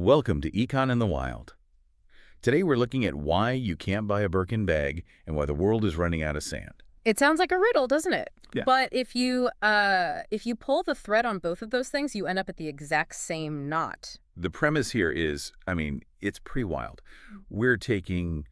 Welcome to Econ in the Wild. Today we're looking at why you can't buy a Birkin bag and why the world is running out of sand. It sounds like a riddle, doesn't it? Yeah. But if you pull the thread on both of those things, you end up at the exact same knot. The premise here is, it's pretty wild. We're taking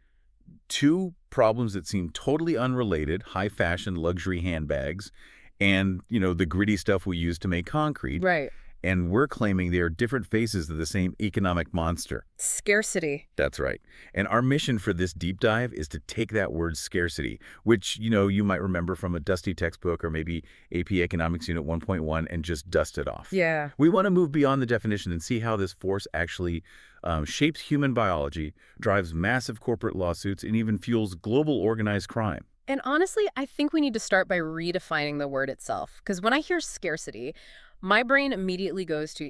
two problems that seem totally unrelated, high-fashion luxury handbags, and, the gritty stuff we use to make concrete. Right. And we're claiming they are different faces of the same economic monster. Scarcity. That's right. And our mission for this deep dive is to take that word scarcity, which, you might remember from a dusty textbook or maybe AP Economics Unit 1.1, and just dust it off. Yeah. We want to move beyond the definition and see how this force actually shapes human biology, drives massive corporate lawsuits, and even fuels global organized crime. And honestly, I think we need to start by redefining the word itself. Because when I hear scarcity, my brain immediately goes to,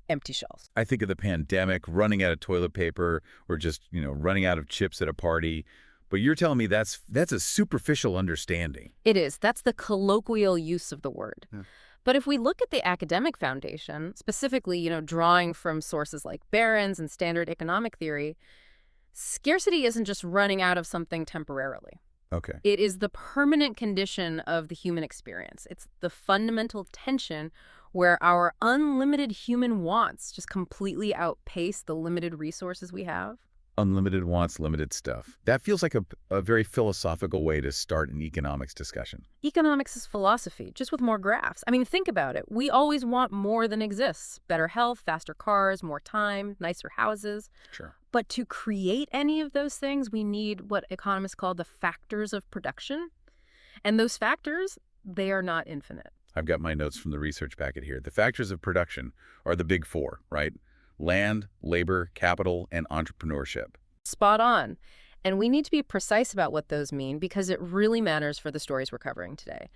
empty shelves. I think of the pandemic, running out of toilet paper, or just, running out of chips at a party. But you're telling me that's a superficial understanding. It is. That's the colloquial use of the word. Yeah. But if we look at the academic foundation, specifically, drawing from sources like Barron's and standard economic theory, scarcity isn't just running out of something temporarily. Okay. It is the permanent condition of the human experience. It's the fundamental tension where our unlimited human wants just completely outpace the limited resources we have. Unlimited wants, limited stuff. That feels like a very philosophical way to start an economics discussion. Economics is philosophy, just with more graphs. Think about it. We always want more than exists. Better health, faster cars, more time, nicer houses. Sure. But to create any of those things, we need what economists call the factors of production. And those factors, they are not infinite. I've got my notes from the research packet here. The factors of production are the big four, right? Land, labor, capital, and entrepreneurship. Spot on. And we need to be precise about what those mean because it really matters for the stories we're covering today.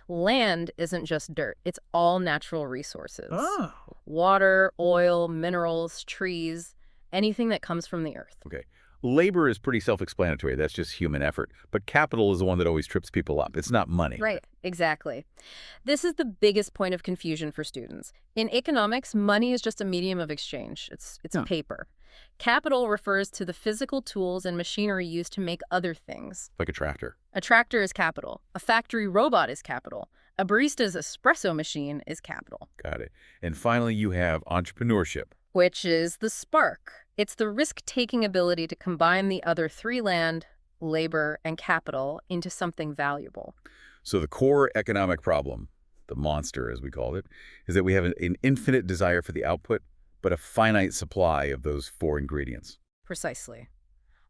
Land isn't just dirt. It's all natural resources. Oh. Water, oil, minerals, trees, anything that comes from the earth. Okay. Labor is pretty self-explanatory. That's just human effort. But capital is the one that always trips people up. It's not money. Right, exactly. This is the biggest point of confusion for students. In economics, money is just a medium of exchange. It's paper. Capital refers to the physical tools and machinery used to make other things. Like a tractor. A tractor is capital. A factory robot is capital. A barista's espresso machine is capital. Got it. And finally, you have entrepreneurship. Which is the spark. It's the risk-taking ability to combine the other three: land, labor, and capital into something valuable. So the core economic problem, the monster as we call it, is that we have an infinite desire for the output, but a finite supply of those four ingredients. Precisely.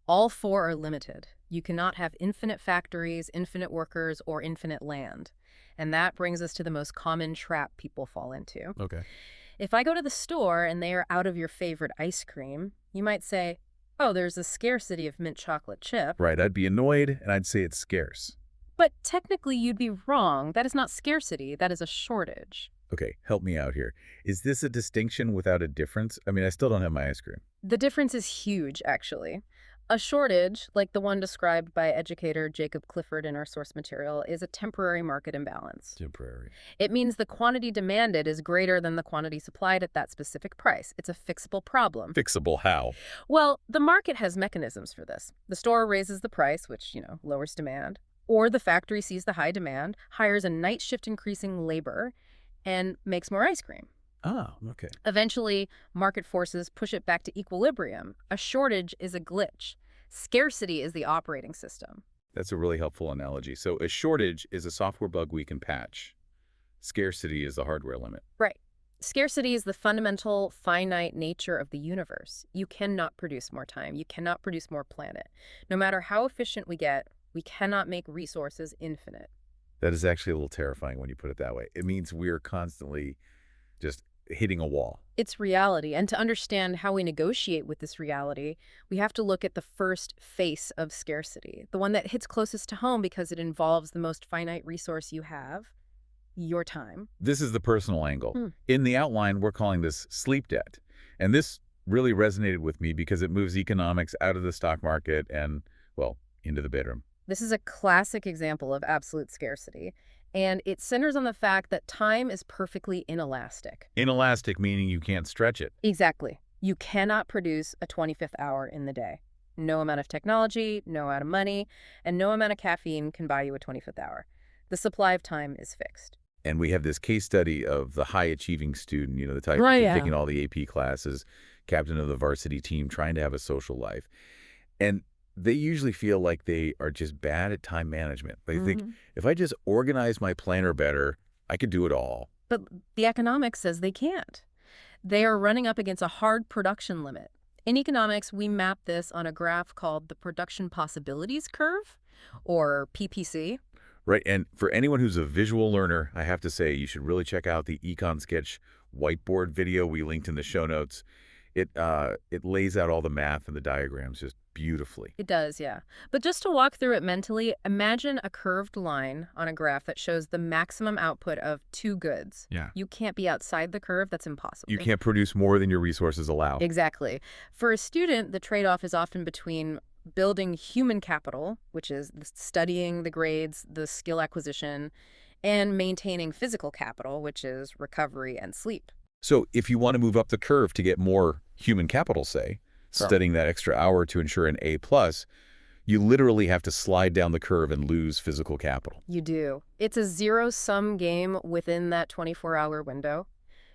All four are limited. You cannot have infinite factories, infinite workers, or infinite land. And that brings us to the most common trap people fall into. Okay. If I go to the store and they are out of your favorite ice cream, you might say, oh, there's a scarcity of mint chocolate chip. Right, I'd be annoyed and I'd say it's scarce. But technically you'd be wrong. That is not scarcity. That is a shortage. Okay, help me out here. Is this a distinction without a difference? I still don't have my ice cream. The difference is huge, actually. A shortage, like the one described by educator Jacob Clifford in our source material, is a temporary market imbalance. Temporary. It means the quantity demanded is greater than the quantity supplied at that specific price. It's a fixable problem. Fixable how? Well, the market has mechanisms for this. The store raises the price, which, lowers demand. Or the factory sees the high demand, hires a night shift increasing labor, and makes more ice cream. Oh, okay. Eventually, market forces push it back to equilibrium. A shortage is a glitch. Scarcity is the operating system. That's a really helpful analogy. So a shortage is a software bug we can patch. Scarcity is the hardware limit. Right. Scarcity is the fundamental finite nature of the universe. You cannot produce more time. You cannot produce more planet. No matter how efficient we get, we cannot make resources infinite. That is actually a little terrifying when you put it that way. It means we're constantly just hitting a wall. It's reality. And to understand how we negotiate with this reality, we have to look at the first face of scarcity, the one that hits closest to home because it involves the most finite resource you have, your time. This is the personal angle. In the outline, we're calling this sleep debt. And this really resonated with me because it moves economics out of the stock market and, well, into the bedroom. This is a classic example of absolute scarcity. And it centers on the fact that time is perfectly inelastic. Inelastic meaning you can't stretch it. Exactly. You cannot produce a 25th hour in the day. No amount of technology, no amount of money, and no amount of caffeine can buy you a 25th hour. The supply of time is fixed. And we have this case study of the high-achieving student, the type Right, yeah. taking all the AP classes, captain of the varsity team, trying to have a social life. And they usually feel like they are just bad at time management. They think, if I just organize my planner better, I could do it all. But the economics says they can't. They are running up against a hard production limit. In economics, we map this on a graph called the Production Possibilities Curve, or PPC. Right, and for anyone who's a visual learner, I have to say you should really check out the EconSketch whiteboard video we linked in the show notes. It lays out all the math and the diagrams just beautifully. It does, yeah. But just to walk through it mentally, imagine a curved line on a graph that shows the maximum output of two goods. Yeah. You can't be outside the curve. That's impossible. You can't produce more than your resources allow. Exactly. For a student, the trade-off is often between building human capital, which is studying, the grades, the skill acquisition, and maintaining physical capital, which is recovery and sleep. So if you want to move up the curve to get more human capital, say, studying that extra hour to ensure an A+, you literally have to slide down the curve and lose physical capital. You do. It's a zero-sum game within that 24-hour window.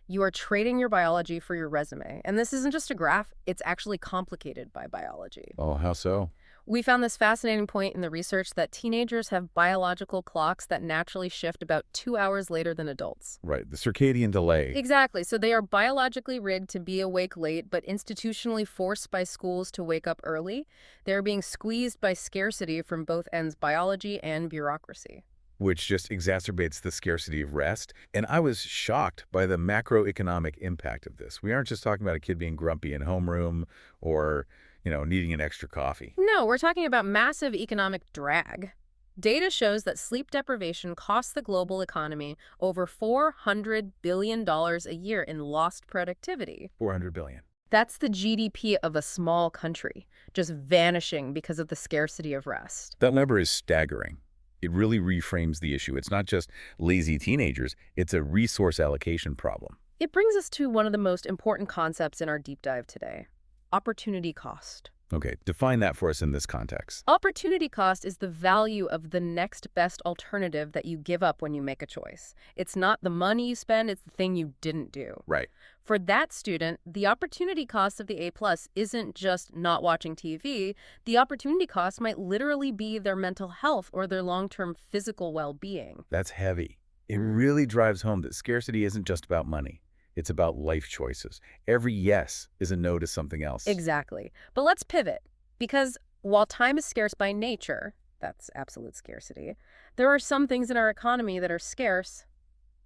You are trading your biology for your resume. And this isn't just a graph, it's actually complicated by biology. Oh, how so? We found this fascinating point in the research that teenagers have biological clocks that naturally shift about 2 hours later than adults. Right, the circadian delay. Exactly. So they are biologically rigged to be awake late, but institutionally forced by schools to wake up early. They're being squeezed by scarcity from both ends, biology and bureaucracy. Which just exacerbates the scarcity of rest. And I was shocked by the macroeconomic impact of this. We aren't just talking about a kid being grumpy in homeroom or, needing an extra coffee. No, we're talking about massive economic drag. Data shows that sleep deprivation costs the global economy over $400 billion a year in lost productivity. $400 billion. That's the GDP of a small country, just vanishing because of the scarcity of rest. That number is staggering. It really reframes the issue. It's not just lazy teenagers, it's a resource allocation problem. It brings us to one of the most important concepts in our deep dive today: opportunity cost. Okay, define that for us in this context. Opportunity cost is the value of the next best alternative that you give up when you make a choice. It's not the money you spend, it's the thing you didn't do. Right. For that student, the opportunity cost of the A+ isn't just not watching TV. The opportunity cost might literally be their mental health or their long-term physical well-being. That's heavy. It really drives home that scarcity isn't just about money. It's about life choices. Every yes is a no to something else. Exactly. But let's pivot, because while time is scarce by nature, that's absolute scarcity, there are some things in our economy that are scarce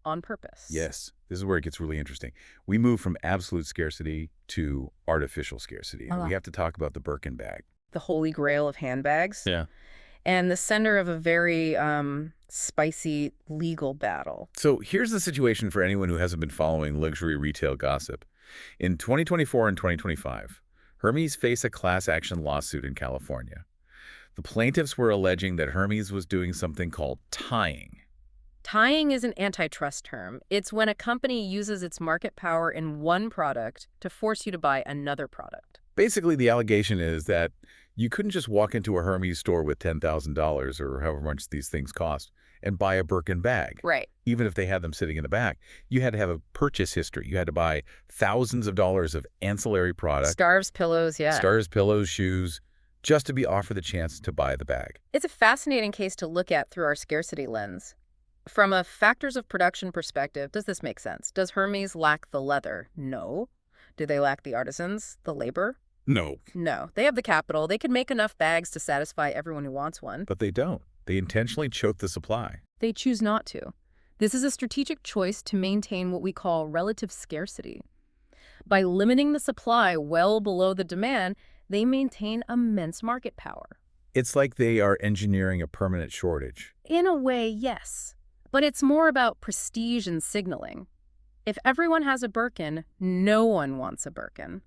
on purpose. Yes. This is where it gets really interesting. We move from absolute scarcity to artificial scarcity. And we have to talk about the Birkin bag. The holy grail of handbags. Yeah. And the center of a very spicy legal battle. So here's the situation for anyone who hasn't been following luxury retail gossip. In 2024 and 2025, Hermès faced a class action lawsuit in California. The plaintiffs were alleging that Hermès was doing something called tying. Tying is an antitrust term. It's when a company uses its market power in one product to force you to buy another product. Basically, the allegation is that you couldn't just walk into a Hermès store with $10,000 or however much these things cost and buy a Birkin bag. Right. Even if they had them sitting in the back. You had to have a purchase history. You had to buy thousands of dollars of ancillary products. Scarves, pillows, yeah. Scarves, pillows, shoes, just to be offered the chance to buy the bag. It's a fascinating case to look at through our scarcity lens. From a factors of production perspective, does this make sense? Does Hermès lack the leather? No. Do they lack the artisans, the labor? No. No. They have the capital. They could make enough bags to satisfy everyone who wants one. But they don't. They intentionally choke the supply. They choose not to. This is a strategic choice to maintain what we call relative scarcity. By limiting the supply well below the demand, they maintain immense market power. It's like they are engineering a permanent shortage. In a way, yes. But it's more about prestige and signaling. If everyone has a Birkin, no one wants a Birkin.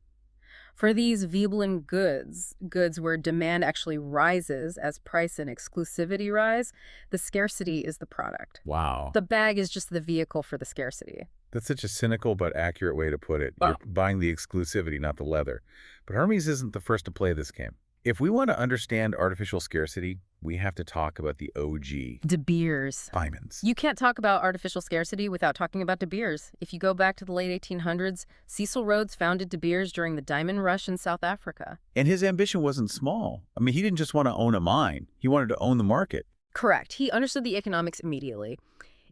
For these Veblen goods where demand actually rises as price and exclusivity rise, the scarcity is the product. Wow. The bag is just the vehicle for the scarcity. That's such a cynical but accurate way to put it. You're buying the exclusivity, not the leather. But Hermes isn't the first to play this game. If we want to understand artificial scarcity, we have to talk about the OG. De Beers. Diamonds. You can't talk about artificial scarcity without talking about De Beers. If you go back to the late 1800s, Cecil Rhodes founded De Beers during the diamond rush in South Africa. And his ambition wasn't small. I mean, he didn't just want to own a mine. He wanted to own the market. Correct. He understood the economics immediately.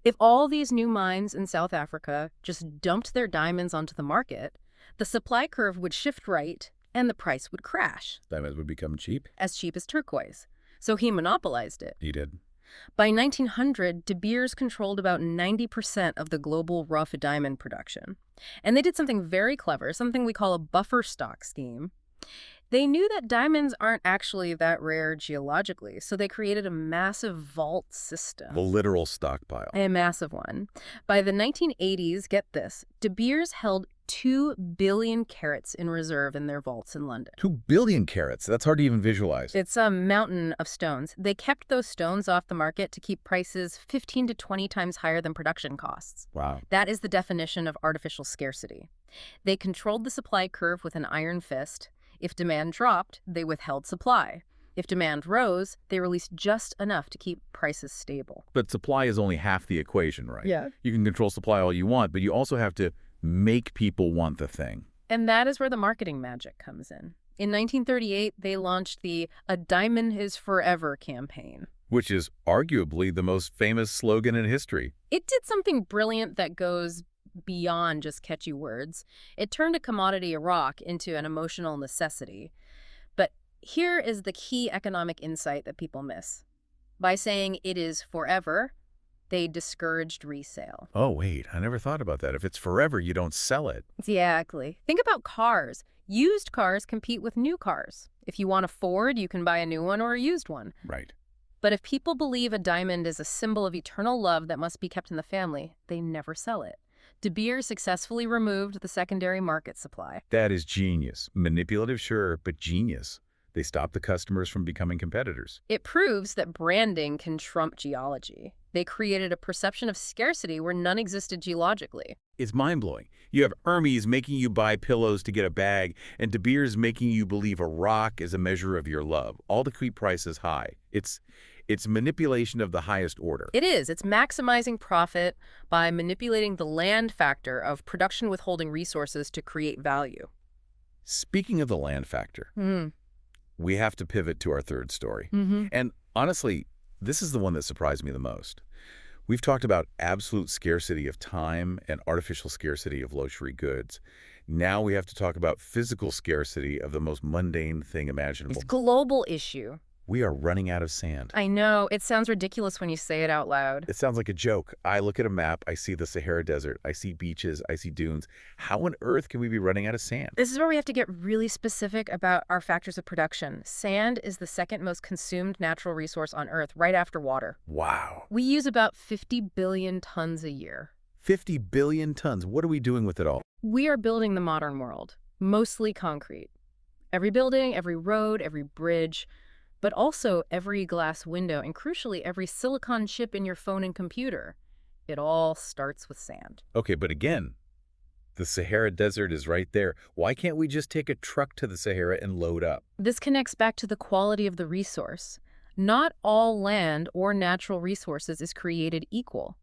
If all these new mines in South Africa just dumped their diamonds onto the market, the supply curve would shift right and the price would crash. Diamonds would become cheap. As cheap as turquoise. So he monopolized it. He did. By 1900, De Beers controlled about 90% of the global rough diamond production. And they did something very clever, something we call a buffer stock scheme. They knew that diamonds aren't actually that rare geologically, so they created a massive vault system. The literal stockpile. A massive one. By the 1980s, get this, De Beers held 2 billion carats in reserve in their vaults in London. 2 billion carats. That's hard to even visualize. It's a mountain of stones. They kept those stones off the market to keep prices 15 to 20 times higher than production costs. Wow. That is the definition of artificial scarcity. They controlled the supply curve with an iron fist. If demand dropped, they withheld supply. If demand rose, they released just enough to keep prices stable. But supply is only half the equation, right? Yeah. You can control supply all you want, but you also have to make people want the thing. And that is where the marketing magic comes in. In 1938, they launched the "A Diamond is Forever" campaign. Which is arguably the most famous slogan in history. It did something brilliant that goes beyond just catchy words. It turned a commodity, a rock, into an emotional necessity. But here is the key economic insight that people miss. By saying it is forever, they discouraged resale. Oh, wait, I never thought about that. If it's forever, you don't sell it. Exactly. Think about cars. Used cars compete with new cars. If you want a Ford, you can buy a new one or a used one. Right. But if people believe a diamond is a symbol of eternal love that must be kept in the family, they never sell it. De Beers successfully removed the secondary market supply. That is genius. Manipulative, sure, but genius. They stopped the customers from becoming competitors. It proves that branding can trump geology. They created a perception of scarcity where none existed geologically. It's mind-blowing. You have Hermes making you buy pillows to get a bag, and De Beers making you believe a rock is a measure of your love, all to keep prices high. It's manipulation of the highest order. It is. It's maximizing profit by manipulating the land factor of production withholding resources to create value. Speaking of the land factor, we have to pivot to our third story. And honestly, this is the one that surprised me the most. We've talked about absolute scarcity of time and artificial scarcity of luxury goods. Now we have to talk about physical scarcity of the most mundane thing imaginable. It's a global issue. We are running out of sand. I know. It sounds ridiculous when you say it out loud. It sounds like a joke. I look at a map, I see the Sahara Desert, I see beaches, I see dunes. How on earth can we be running out of sand? This is where we have to get really specific about our factors of production. Sand is the second most consumed natural resource on Earth, right after water. Wow. We use about 50 billion tons a year. 50 billion tons. What are we doing with it all? We are building the modern world, mostly concrete. Every building, every road, every bridge, but also every glass window, and crucially, every silicon chip in your phone and computer. It all starts with sand. Okay, but again, the Sahara Desert is right there. Why can't we just take a truck to the Sahara and load up? This connects back to the quality of the resource. Not all land or natural resources is created equal.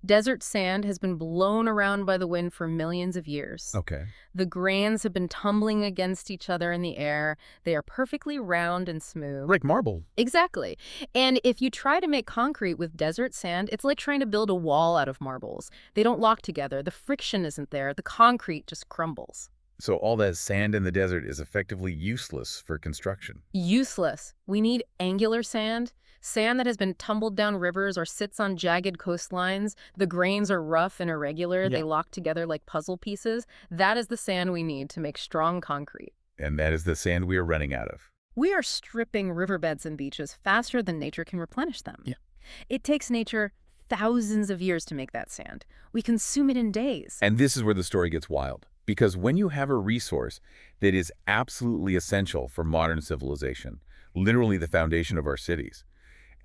Desert sand has been blown around by the wind for millions of years. Okay. The grains have been tumbling against each other in the air. They are perfectly round and smooth. Like marble. Exactly. And if you try to make concrete with desert sand, it's like trying to build a wall out of marbles. They don't lock together. The friction isn't there. The concrete just crumbles. So all that sand in the desert is effectively useless for construction. Useless. We need angular sand. Sand that has been tumbled down rivers or sits on jagged coastlines. The grains are rough and irregular. They lock together like puzzle pieces. That is the sand we need to make strong concrete. And that is the sand we are running out of. We are stripping riverbeds and beaches faster than nature can replenish them. Yeah. It takes nature thousands of years to make that sand. We consume it in days. And this is where the story gets wild. Because when you have a resource that is absolutely essential for modern civilization, literally the foundation of our cities,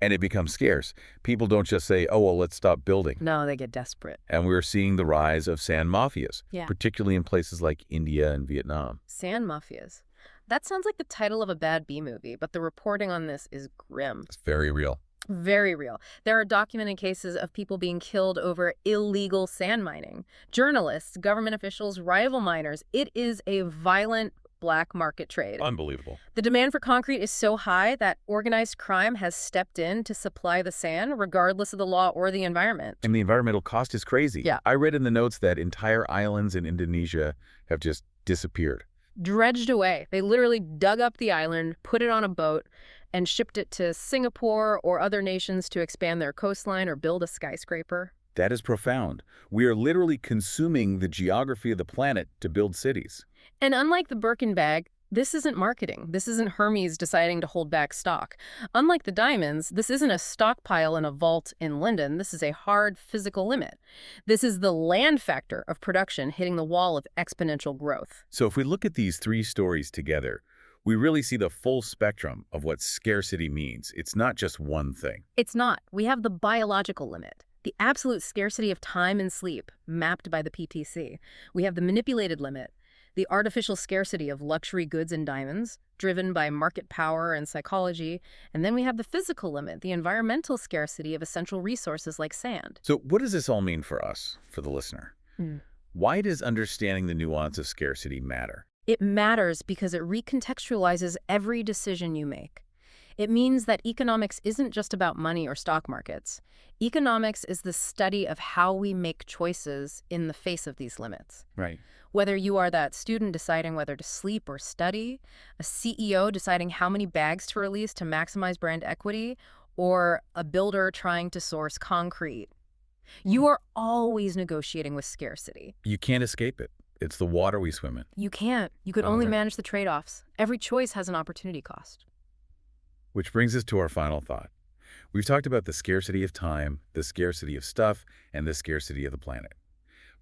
And it becomes scarce. People don't just say, oh, well, let's stop building. No, they get desperate. And we're seeing the rise of sand mafias, Yeah. particularly in places like India and Vietnam. Sand mafias. That sounds like the title of a bad B-movie, but the reporting on this is grim. It's very real. Very real. There are documented cases of people being killed over illegal sand mining. Journalists, government officials, rival miners. It is a violent black market trade. Unbelievable. The demand for concrete is so high that organized crime has stepped in to supply the sand, regardless of the law or the environment. And the environmental cost is crazy. Yeah. I read in the notes that entire islands in Indonesia have just disappeared. Dredged away. They literally dug up the island, put it on a boat, and shipped it to Singapore or other nations to expand their coastline or build a skyscraper. That is profound. We are literally consuming the geography of the planet to build cities. And unlike the Birkin bag, this isn't marketing. This isn't Hermes deciding to hold back stock. Unlike the diamonds, this isn't a stockpile in a vault in London. This is a hard physical limit. This is the land factor of production hitting the wall of exponential growth. So if we look at these three stories together, we really see the full spectrum of what scarcity means. It's not just one thing. It's not. We have the biological limit, the absolute scarcity of time and sleep, mapped by the PTC. We have the manipulated limit, the artificial scarcity of luxury goods and diamonds, driven by market power and psychology. And then we have the physical limit, the environmental scarcity of essential resources like sand. So what does this all mean for us, for the listener? Why does understanding the nuance of scarcity matter? It matters because it recontextualizes every decision you make. It means that economics isn't just about money or stock markets. Economics is the study of how we make choices in the face of these limits. Right. Whether you are that student deciding whether to sleep or study, a CEO deciding how many bags to release to maximize brand equity, or a builder trying to source concrete, you are always negotiating with scarcity. You can't escape it. It's the water we swim in. You can't. You could only manage the trade-offs. Every choice has an opportunity cost. Which brings us to our final thought. We've talked about the scarcity of time, the scarcity of stuff, and the scarcity of the planet.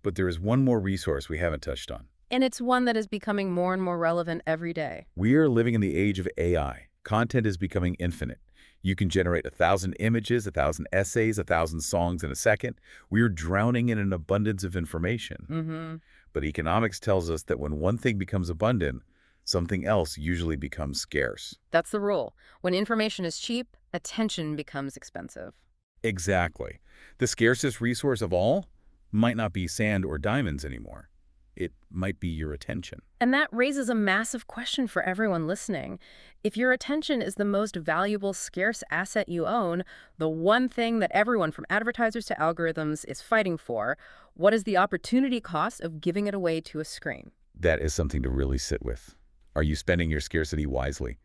But there is one more resource we haven't touched on. And it's one that is becoming more and more relevant every day. We are living in the age of AI. Content is becoming infinite. You can generate 1,000 images, 1,000 essays, 1,000 songs in a second. We are drowning in an abundance of information. But economics tells us that when one thing becomes abundant, something else usually becomes scarce. That's the rule. When information is cheap, attention becomes expensive. Exactly. The scarcest resource of all might not be sand or diamonds anymore. It might be your attention. And that raises a massive question for everyone listening. If your attention is the most valuable, scarce asset you own, the one thing that everyone from advertisers to algorithms is fighting for, what is the opportunity cost of giving it away to a screen? That is something to really sit with. Are you spending your scarcity wisely?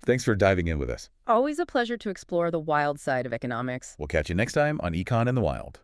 Thanks for diving in with us. Always a pleasure to explore the wild side of economics. We'll catch you next time on Econ in the Wild.